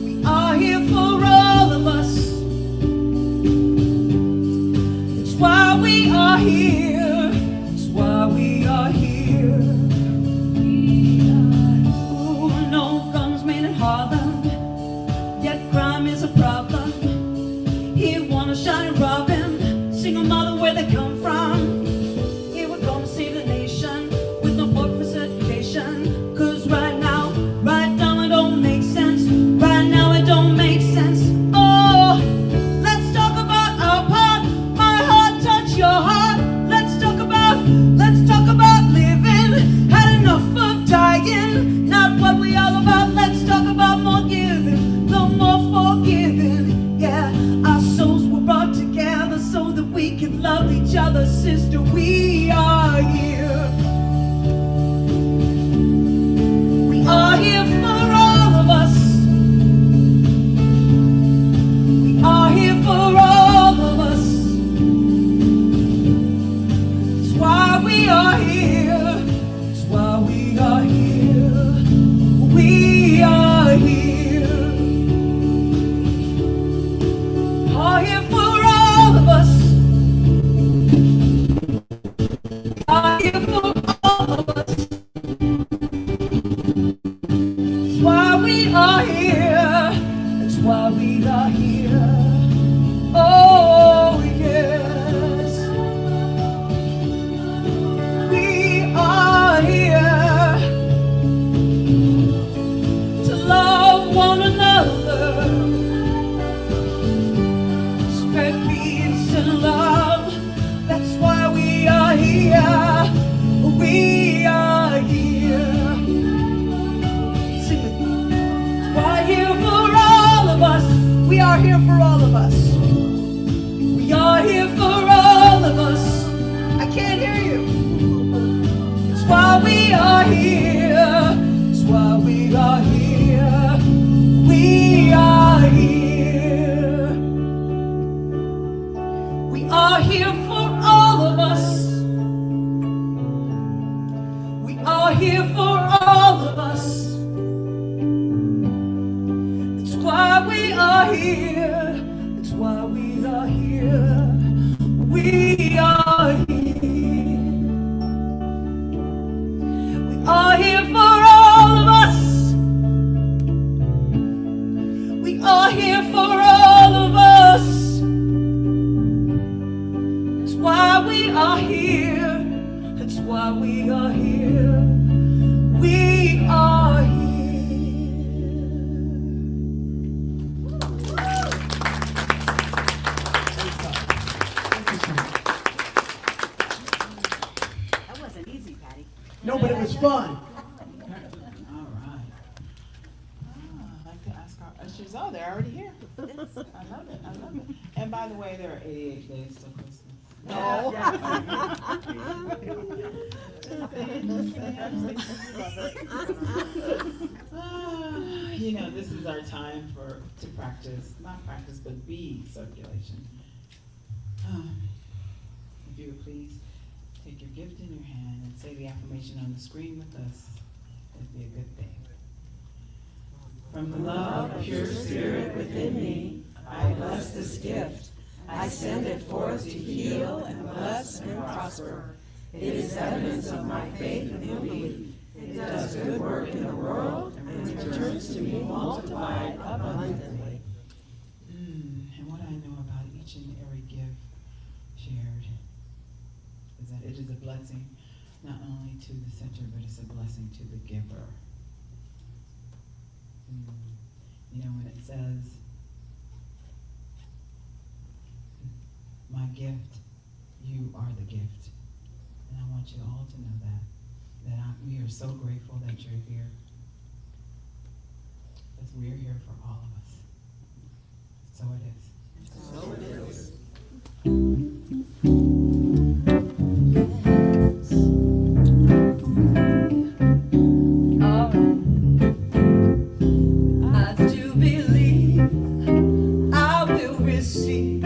We are here for all of us. It's why we are here. It's why we are here. why we are here. That's why we are here. Oh, yes. We are here to love one another, spread peace and love. That's why we are here. We are here. Sing with me. That's why here for all of us. We are here for all of us. We are here for all of us. I can't hear you. That's why we are here. That's why we are here. We are here. We are here for all of us. We are here for all of us. That's why we are here. That's why we are here. We are here. We are here for all of us. We are here for all of us. That's why we are here. That's why we are here. We are here. That wasn't easy, Patty. No, but it was fun. All right. I'd like to ask our ushers. Oh, they're already here. I love it. I love it. And by the way, there are 88 days till Christmas. No. You know, this is our time to practice, not practice, but be circulation. If you would please take your gift in your hand and say the affirmation on the screen with us, it'd be a good thing. From the love of pure spirit within me, I bless this gift. I send it forth to heal and bless and prosper. It is evidence of my faith and belief. It does good work in the world and returns to me multiplied abundantly. And what I know about each and every gift shared is that it is a blessing not only to the center, but it's a blessing to the giver. You know, when it says, my gift, you are the gift. And I want you all to know that we are so grateful that you're here. Because we're here for all of us. So it is. So it is. I do believe I will receive. I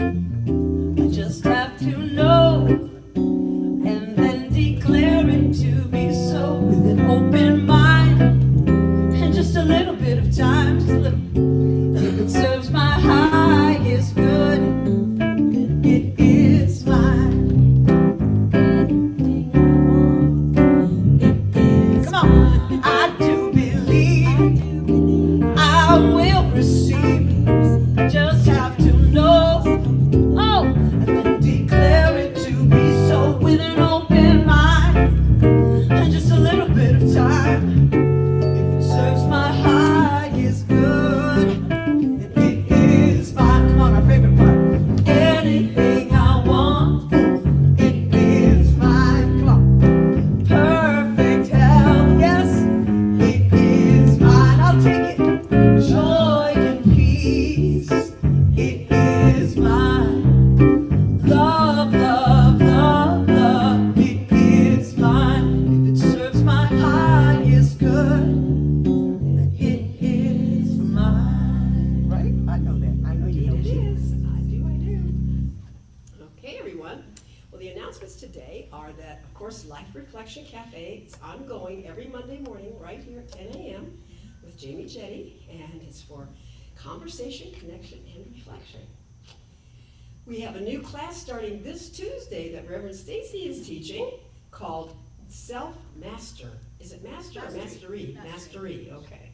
just have to know and then declare it to be so with an open mind and just a little bit of time, just a little. If it serves my highest good, then it is mine. Come on, I do believe I will receive. Just have to know, oh, and then declare it to be so with an open mind and just a little bit of time. If it serves my highest good, then it is mine. Come on, our favorite part. Anything I want, it is mine. Come on. Perfect health, yes, it is mine. I'll take it. Joy and peace, it is mine. Love, love, love, love, it is mine. If it serves my highest good, then it is mine. Right? I know that. I know you know It too. is. I do. Okay, everyone. Well, the announcements today are that, of course, Life Reflection Cafe is ongoing every Monday morning right here at 10 a.m. with Jamie Jetty, and it's for conversation, connection, and reflection. We have a new class starting this Tuesday that Reverend Stacy is teaching called Self-Master. Is it master or mastery? Mastery, okay.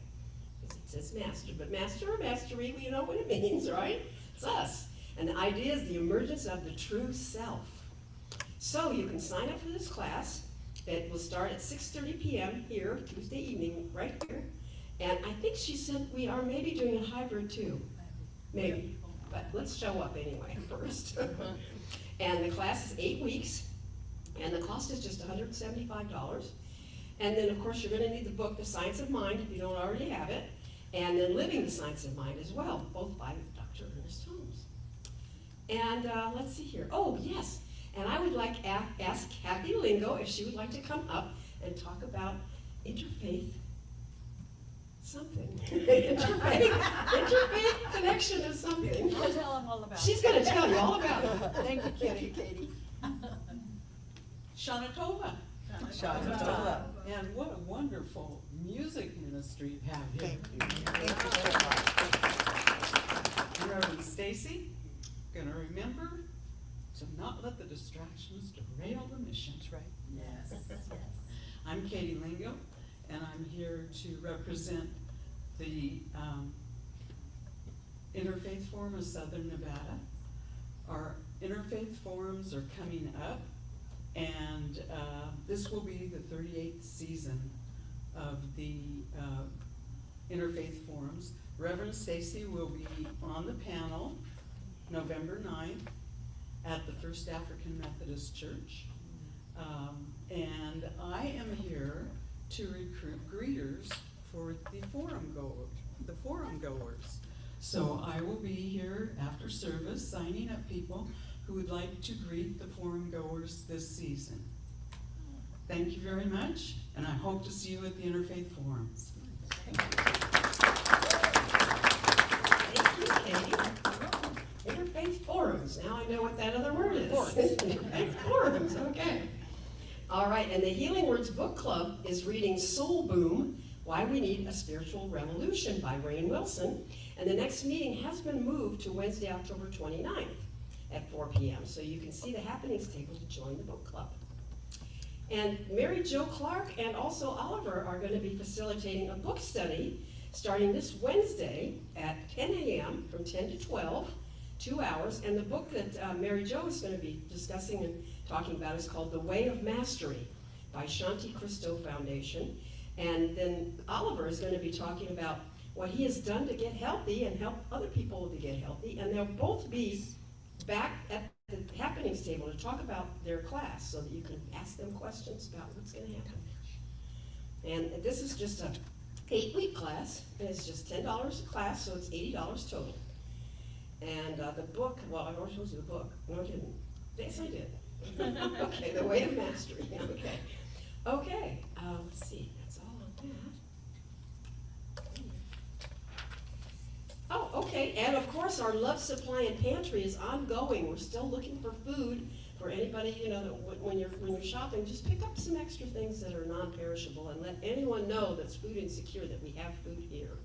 It says master, but master or mastery, well, you know what it means, right? It's us. And the idea is the emergence of the true self. So you can sign up for this class. It will start at 6:30 p.m. here, Tuesday evening, right here. And I think she said we are maybe doing a hybrid too. Maybe. But let's show up anyway first. And the class is 8 weeks. And the cost is just $175. And then, of course, you're going to need the book, The Science of Mind, if you don't already have it. And then Living the Science of Mind as well, both by Dr. Ernest Holmes. And let's see here. Oh, yes. And I would like to ask Kathy Lingo if she would like to come up and talk about interfaith something. interfaith connection of something. I'll tell them all about it. She's going to tell you all about it. Thank you, Katie. Shanatova. Shanatova. And what a wonderful music ministry you have here. Thank you so much. Reverend Stacy, gonna remember to not let the distractions derail the mission. That's right. Yes. I'm Katie Lingo, and I'm here to represent the Interfaith Forum of Southern Nevada. Our Interfaith Forums are coming up, and this will be the 38th season of the Interfaith Forums. Reverend Stacy will be on the panel November 9th at the First African Methodist Church. And I am here to recruit greeters for the forum goers. So I will be here after service signing up people who would like to greet the forum goers this season. Thank you very much, and I hope to see you at the Interfaith Forums. Thank you, Katie. Interfaith Forums. Now I know what that other word is. Interfaith Forums, okay. All right, and the Healing Words Book Club is reading Soul Boom, Why We Need a Spiritual Revolution by Rainn Wilson. And the next meeting has been moved to Wednesday, October 29th at 4 p.m. So you can see the happenings table to join the book club. And Mary Jo Clark and also Oliver are going to be facilitating a book study starting this Wednesday at 10 a.m. from 10 to 12, 2 hours. And the book that Mary Jo is going to be discussing and talking about is called The Way of Mastery by Shanti Christo Foundation. And then Oliver is going to be talking about what he has done to get healthy and help other people to get healthy. And they'll both be back at the happenings table to talk about their class so that you can ask them questions about what's going to happen. And this is just a 8-week class, and it's just $10 a class, so it's $80 total. And the book, well, I already told you the book. No, I didn't. Yes, I did. Okay, The Way of Mastery. Okay. Okay, let's see. That's all on that. Oh, okay, and of course our Love Supply and Pantry is ongoing. We're still looking for food for anybody, you know, that when you're shopping, just pick up some extra things that are non-perishable and let anyone know that's food insecure that we have food here.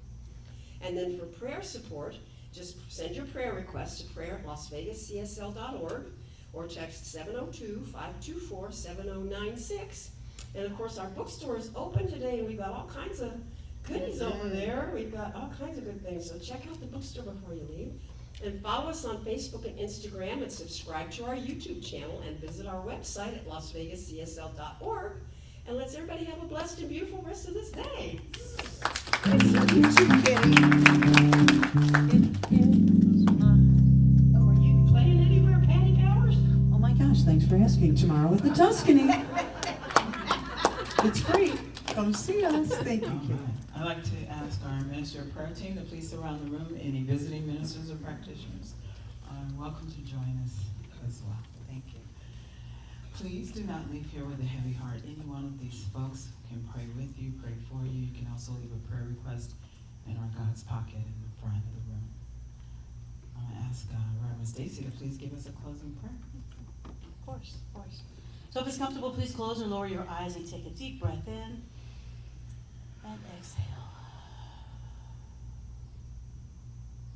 And then for prayer support, just send your prayer request to prayer@lasvegascsl.org or text 702-524-7096. And of course our bookstore is open today and we've got all kinds of goodies over there. We've got all kinds of good things. So check out the bookstore before you leave. And follow us on Facebook and Instagram and subscribe to our YouTube channel and visit our website at lasvegascsl.org. And let's everybody have a blessed and beautiful rest of this day. You too, Kitty. Oh, are you playing anywhere, Patty Powers? Oh my gosh, thanks for asking. Tomorrow at the Tuscany. It's free. Come see us. Thank you, Kitty. I'd like to ask our minister of prayer team to please surround the room. Any visiting ministers or practitioners are welcome to join us as well. Thank you. Please do not leave here with a heavy heart. Any one of these folks can pray with you, pray for you. You can also leave a prayer request in our God's pocket in the front of the room. I'm going to ask Reverend Stacy to please give us a closing prayer. Of course, of course. So if it's comfortable, please close or lower your eyes and take a deep breath in and exhale.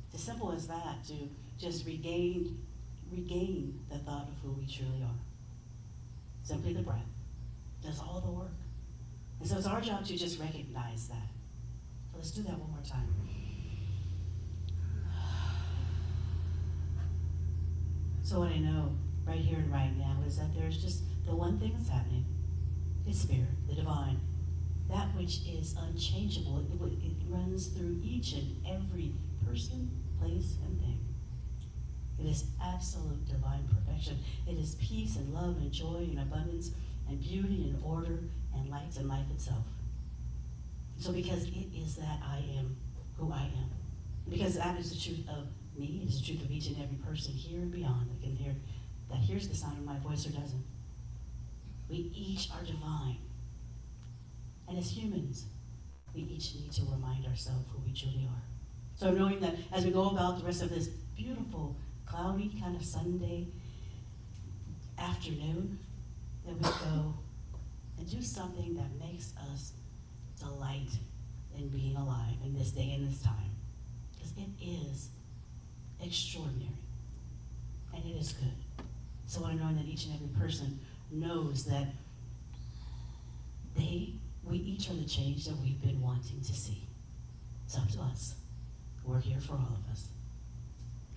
It's as simple as that, to just regain the thought of who we truly are. Simply the breath does all the work. And so it's our job to just recognize that. Let's do that one more time. So what I know right here and right now is that there's just the one thing that's happening. It's spirit, the divine. That which is unchangeable. It runs through each and every person, place, and thing. It is absolute divine perfection. It is peace and love and joy and abundance and beauty and order and light and life itself. So because it is that I am who I am. Because that is the truth of me, it is the truth of each and every person here and beyond that can hear, that hears the sound of my voice or doesn't. We each are divine. And as humans, we each need to remind ourselves who we truly are. So knowing that as we go about the rest of this beautiful, cloudy kind of Sunday afternoon, that we go and do something that makes us delight in being alive in this day and this time. Because it is extraordinary. And it is good. So I know that each and every person knows that we each are the change that we've been wanting to see. It's up to us. We're here for all of us.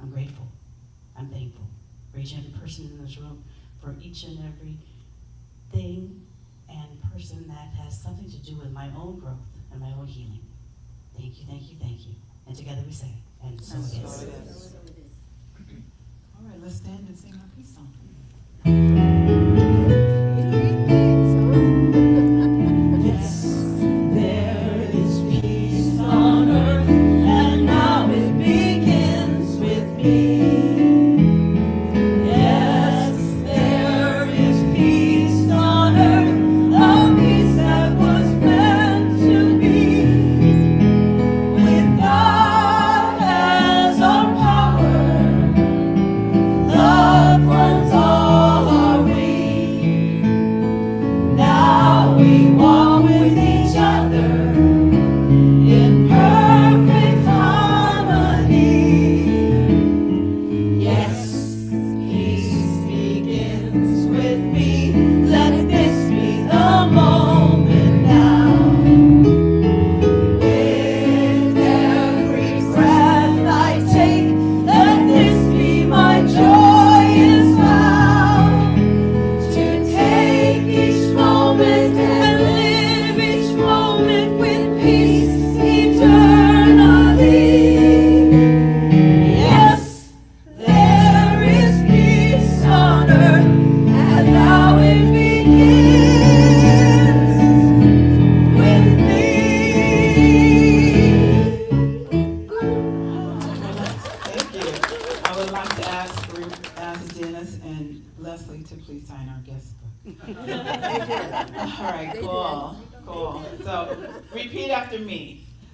I'm grateful. I'm thankful for each and every person in this room, for each and every thing and person that has something to do with my own growth and my own healing. Thank you, thank you, thank you. And together we say, and so it is. All right, let's stand and sing our peace song.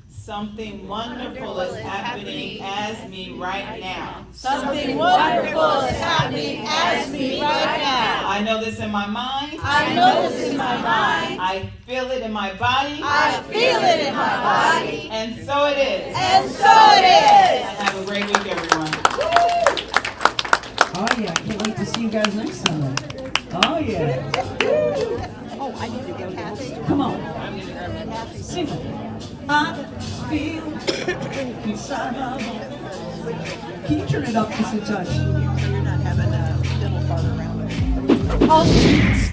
Something wonderful is happening as me right now. Something wonderful is happening as me right now. I know this in my mind. I know this in my mind. I feel it in my body. I feel it in my body. And so it is. And so it is. And have a great week, everyone. Oh yeah, I can't wait to see you guys next Sunday. Oh yeah. Oh, I need to go past. Come on. Sing it. I feel inside my bones. Can you turn it up just a touch? You're not having a little farther around. Oh.